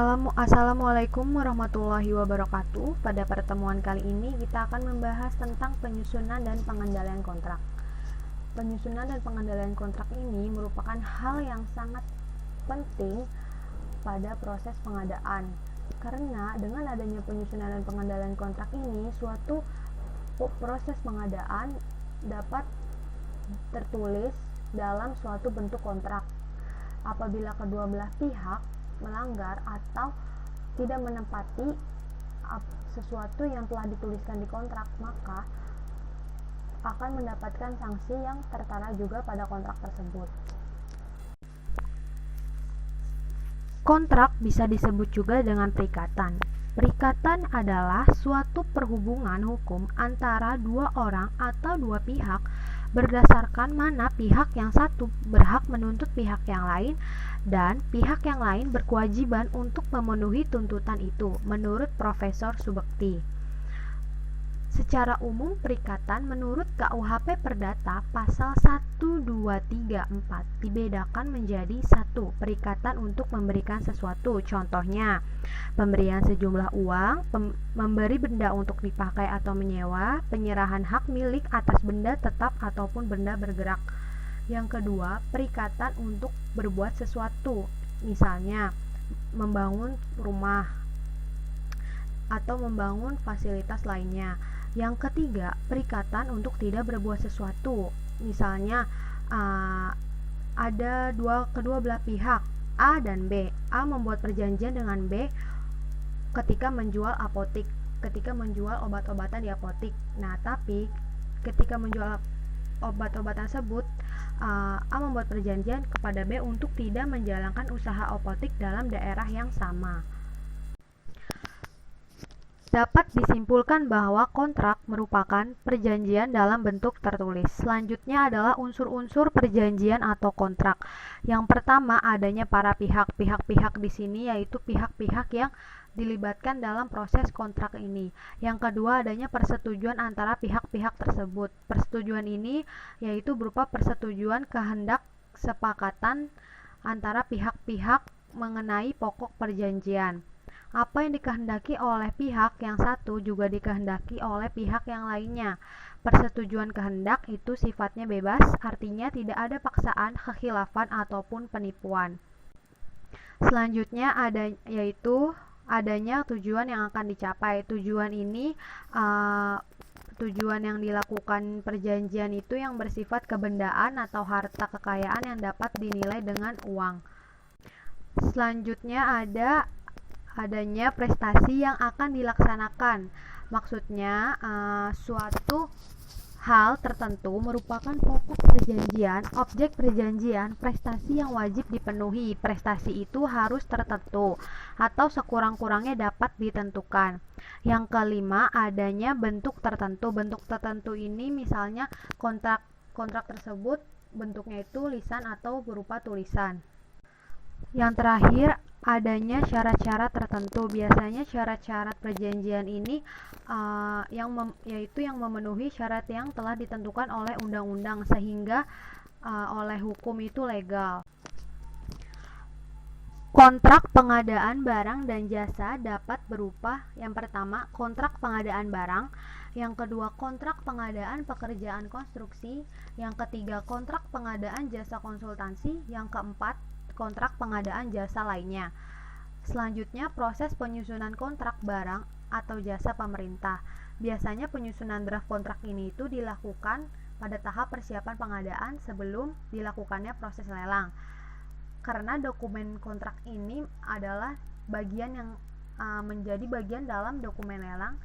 Assalamualaikum warahmatullahi wabarakatuh. Pada pertemuan kali ini kita akan membahas tentang penyusunan dan pengendalian kontrak. Penyusunan dan pengendalian kontrak ini merupakan hal yang sangat penting pada proses pengadaan. Karena dengan adanya penyusunan dan pengendalian kontrak ini, suatu proses pengadaan dapat tertulis dalam suatu bentuk kontrak. Apabila kedua belah pihak melanggar atau tidak menepati sesuatu yang telah dituliskan di kontrak, maka akan mendapatkan sanksi yang tertera juga pada kontrak tersebut. Kontrak bisa disebut juga dengan perikatan. Perikatan adalah suatu perhubungan hukum antara dua orang atau dua pihak berdasarkan mana pihak yang satu berhak menuntut pihak yang lain dan pihak yang lain berkewajiban untuk memenuhi tuntutan itu menurut Profesor Subekti. Secara umum, perikatan menurut KUHP Perdata pasal 1234 dibedakan menjadi satu, perikatan untuk memberikan sesuatu. Contohnya, pemberian sejumlah uang, memberi benda untuk dipakai atau menyewa, penyerahan hak milik atas benda tetap ataupun benda bergerak. Yang kedua, perikatan untuk berbuat sesuatu, misalnya membangun rumah atau membangun fasilitas lainnya. Yang ketiga, perikatan untuk tidak berbuat sesuatu, misalnya ada kedua belah pihak A dan B. A membuat perjanjian dengan B ketika menjual obat-obatan di apotik. Nah, tapi ketika menjual obat-obatan tersebut, A membuat perjanjian kepada B untuk tidak menjalankan usaha apotik dalam daerah yang sama. Dapat disimpulkan bahwa kontrak merupakan perjanjian dalam bentuk tertulis. Selanjutnya adalah unsur-unsur perjanjian atau kontrak. Yang pertama, adanya para pihak. Pihak-pihak di sini yaitu pihak-pihak yang dilibatkan dalam proses kontrak ini. Yang kedua, adanya persetujuan antara pihak-pihak tersebut. Persetujuan ini yaitu berupa persetujuan kehendak sepakatan antara pihak-pihak mengenai pokok perjanjian. Apa yang dikehendaki oleh pihak yang satu juga dikehendaki oleh pihak yang lainnya. Persetujuan kehendak itu sifatnya bebas, artinya tidak ada paksaan, kekhilafan ataupun penipuan. Selanjutnya yaitu adanya tujuan yang akan dicapai. Tujuan ini tujuan yang dilakukan perjanjian itu yang bersifat kebendaan atau harta kekayaan yang dapat dinilai dengan uang. Selanjutnya adanya prestasi yang akan dilaksanakan. Maksudnya suatu hal tertentu merupakan pokok perjanjian, objek perjanjian, prestasi yang wajib dipenuhi. Prestasi itu harus tertentu atau sekurang-kurangnya dapat ditentukan. Yang kelima, adanya bentuk tertentu. Bentuk tertentu ini misalnya kontrak tersebut bentuknya itu lisan atau berupa tulisan. Yang terakhir, adanya syarat-syarat tertentu. Biasanya syarat-syarat perjanjian ini yaitu yang memenuhi syarat yang telah ditentukan oleh undang-undang sehingga oleh hukum itu legal. Kontrak pengadaan barang dan jasa dapat berupa yang pertama, kontrak pengadaan barang, yang kedua, kontrak pengadaan pekerjaan konstruksi, yang ketiga, kontrak pengadaan jasa konsultansi, yang keempat, kontrak pengadaan jasa lainnya. Selanjutnya, proses penyusunan kontrak barang atau jasa pemerintah. Biasanya penyusunan draft kontrak ini itu dilakukan pada tahap persiapan pengadaan sebelum dilakukannya proses lelang. Karena dokumen kontrak ini adalah bagian yang menjadi bagian dalam dokumen lelang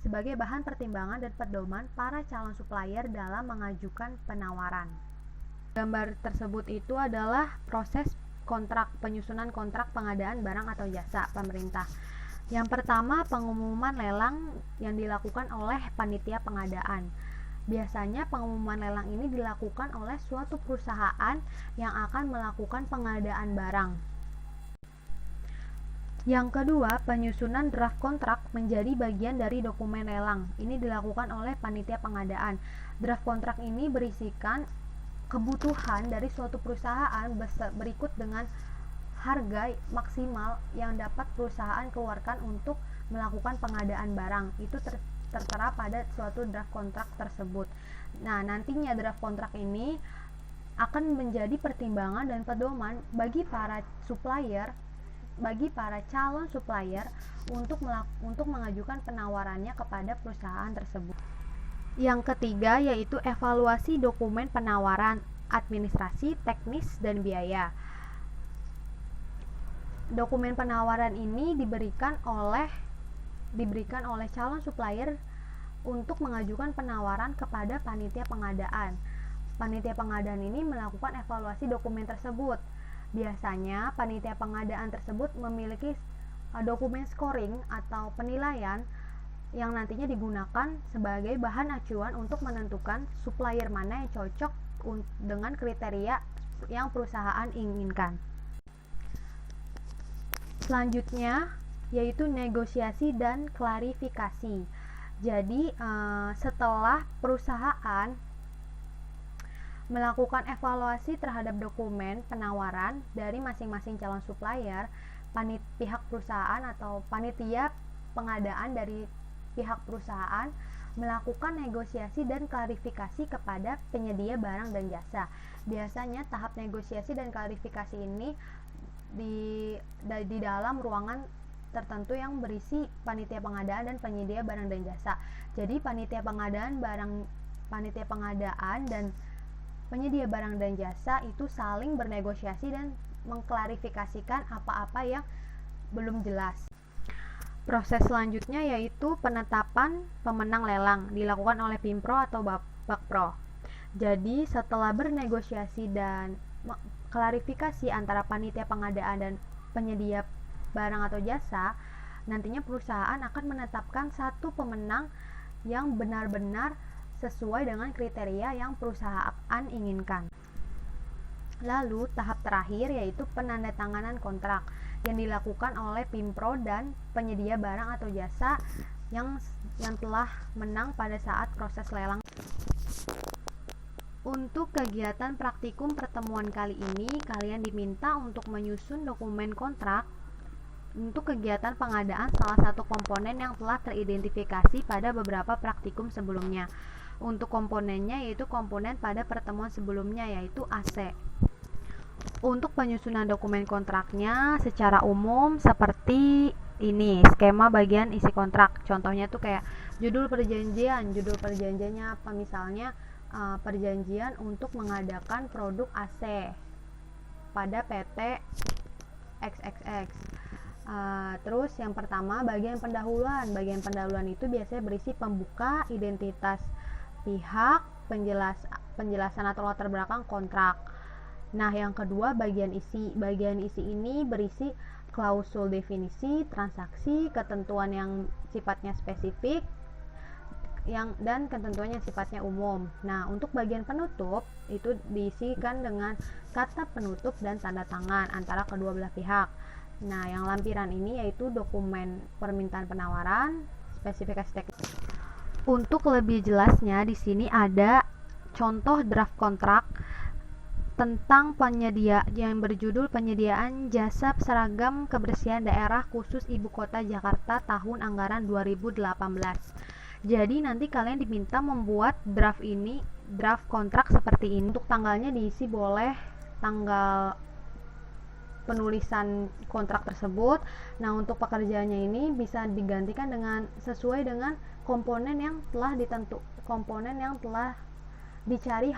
sebagai bahan pertimbangan dan pedoman para calon supplier dalam mengajukan penawaran. Gambar tersebut itu adalah proses penyusunan kontrak pengadaan barang atau jasa pemerintah. Yang pertama, pengumuman lelang yang dilakukan oleh panitia pengadaan. Biasanya pengumuman lelang ini dilakukan oleh suatu perusahaan yang akan melakukan pengadaan barang. Yang kedua, penyusunan draft kontrak menjadi bagian dari dokumen lelang. Ini dilakukan oleh panitia pengadaan. Draft kontrak ini berisikan kebutuhan dari suatu perusahaan berikut dengan harga maksimal yang dapat perusahaan keluarkan untuk melakukan pengadaan barang. Itu tertera pada suatu draft kontrak tersebut. Nah, nantinya draft kontrak ini akan menjadi pertimbangan dan pedoman bagi para calon supplier untuk mengajukan penawarannya kepada perusahaan tersebut. Yang ketiga yaitu evaluasi dokumen penawaran, administrasi, teknis, dan biaya. Dokumen penawaran ini diberikan oleh calon supplier untuk mengajukan penawaran kepada panitia pengadaan. Panitia pengadaan ini melakukan evaluasi dokumen tersebut. Biasanya panitia pengadaan tersebut memiliki dokumen scoring atau penilaian yang nantinya digunakan sebagai bahan acuan untuk menentukan supplier mana yang cocok dengan kriteria yang perusahaan inginkan. Selanjutnya yaitu negosiasi dan klarifikasi. Jadi setelah perusahaan melakukan evaluasi terhadap dokumen penawaran dari masing-masing calon supplier, pihak perusahaan atau panitia pengadaan dari pihak perusahaan melakukan negosiasi dan klarifikasi kepada penyedia barang dan jasa. Biasanya tahap negosiasi dan klarifikasi ini di dalam ruangan tertentu yang berisi panitia pengadaan dan penyedia barang dan jasa. Jadi panitia pengadaan dan penyedia barang dan jasa itu saling bernegosiasi dan mengklarifikasikan apa-apa yang belum jelas. Proses selanjutnya yaitu penetapan pemenang lelang dilakukan oleh Pimpro atau Bakpro. Jadi setelah bernegosiasi dan klarifikasi antara panitia pengadaan dan penyedia barang atau jasa, nantinya perusahaan akan menetapkan satu pemenang yang benar-benar sesuai dengan kriteria yang perusahaan inginkan. Lalu tahap terakhir yaitu penandatanganan kontrak yang dilakukan oleh Pimpro dan penyedia barang atau jasa yang telah menang pada saat proses lelang. Untuk kegiatan praktikum pertemuan kali ini, kalian diminta untuk menyusun dokumen kontrak untuk kegiatan pengadaan salah satu komponen yang telah teridentifikasi pada beberapa praktikum sebelumnya. Untuk komponennya yaitu komponen pada pertemuan sebelumnya yaitu AC. Untuk penyusunan dokumen kontraknya secara umum seperti ini, skema bagian isi kontrak. Contohnya tuh kayak judul perjanjiannya apa, misalnya perjanjian untuk mengadakan produk AC pada PT XXX. Terus yang pertama bagian pendahuluan itu biasanya berisi pembuka, identitas pihak, penjelasan atau latar belakang kontrak. Nah, yang kedua bagian isi ini berisi klausul definisi, transaksi, ketentuan yang sifatnya spesifik, dan ketentuan yang sifatnya umum. Nah, untuk bagian penutup itu diisikan dengan kata penutup dan tanda tangan antara kedua belah pihak. Nah, yang lampiran ini yaitu dokumen permintaan penawaran, spesifikasi teknis. Untuk lebih jelasnya di sini ada contoh draft kontrak tentang penyedia yang berjudul penyediaan jasa seragam kebersihan daerah khusus Ibu Kota Jakarta tahun anggaran 2018. Jadi nanti kalian diminta membuat draft kontrak seperti ini. Untuk tanggalnya diisi boleh tanggal penulisan kontrak tersebut. Nah, untuk pekerjaannya ini bisa digantikan sesuai dengan komponen yang telah dicari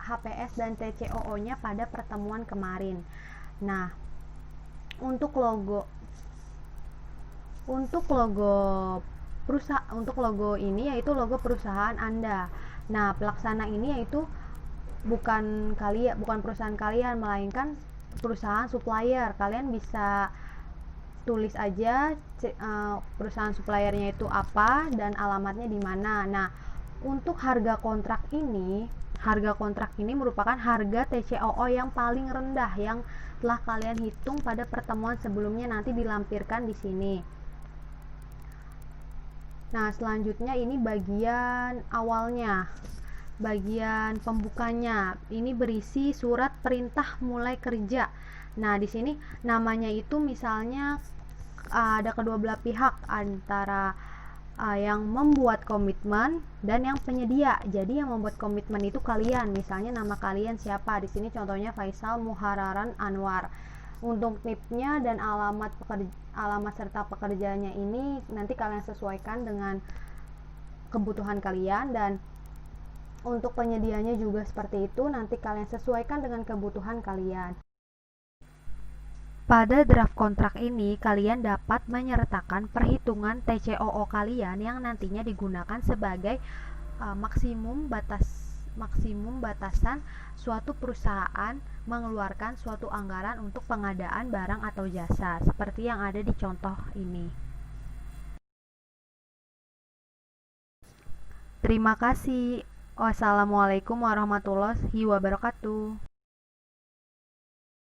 HPS dan TCOO-nya pada pertemuan kemarin. Nah, untuk logo ini yaitu logo perusahaan Anda. Nah, pelaksana ini yaitu bukan perusahaan kalian, melainkan perusahaan supplier. Kalian bisa tulis aja perusahaan suppliernya itu apa dan alamatnya di mana. Nah, untuk harga kontrak ini merupakan harga TCOO yang paling rendah yang telah kalian hitung pada pertemuan sebelumnya, nanti dilampirkan di sini. Nah, selanjutnya ini bagian awalnya, bagian pembukanya. Ini berisi surat perintah mulai kerja Nah, di sini namanya itu misalnya ada kedua belah pihak antara yang membuat komitmen dan yang penyedia. Jadi yang membuat komitmen itu kalian. Misalnya nama kalian siapa? Di sini contohnya Faisal Muhararan Anwar. Untuk NIP-nya dan alamat serta pekerjaannya ini nanti kalian sesuaikan dengan kebutuhan kalian, dan untuk penyedianya juga seperti itu, nanti kalian sesuaikan dengan kebutuhan kalian. Pada draft kontrak ini, kalian dapat menyertakan perhitungan TCOO kalian yang nantinya digunakan sebagai maksimum batasan suatu perusahaan mengeluarkan suatu anggaran untuk pengadaan barang atau jasa, seperti yang ada di contoh ini. Terima kasih. Wassalamualaikum warahmatullahi wabarakatuh.